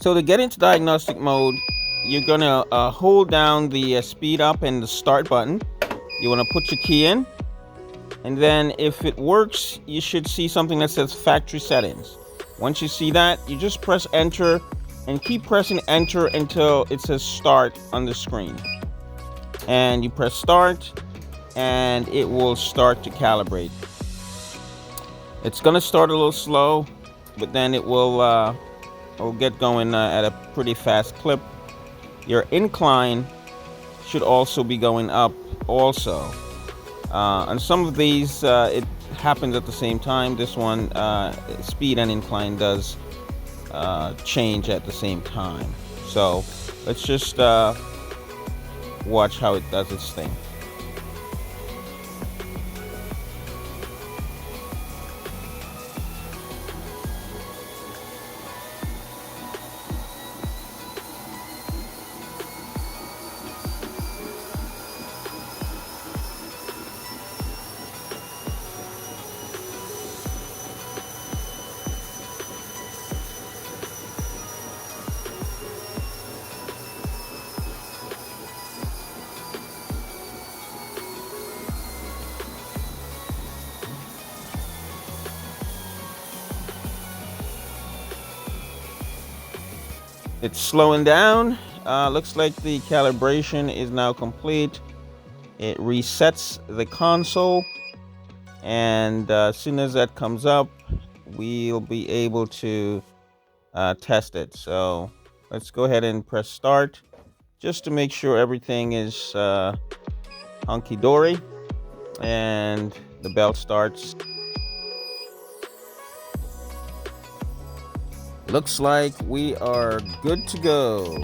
So to get into diagnostic mode, you're gonna hold down the speed up and the start button. You want to put your key in, and then if it works, you should see something that says factory settings. Once you see that, you just press enter and keep pressing enter until it says start on the screen. And you press start and it will start to calibrate. It's gonna start a little slow, but then it will get going at a pretty fast clip. Your incline should also be going up also. On some of these it happens at the same time. This one, speed and incline does change at the same time. So let's just watch how it does its thing. It's slowing down. Looks like the calibration is now complete. It resets the console, and as soon as that comes up, we'll be able to test it. So let's go ahead and press start just to make sure everything is hunky-dory, and the belt starts. Looks like we are good to go.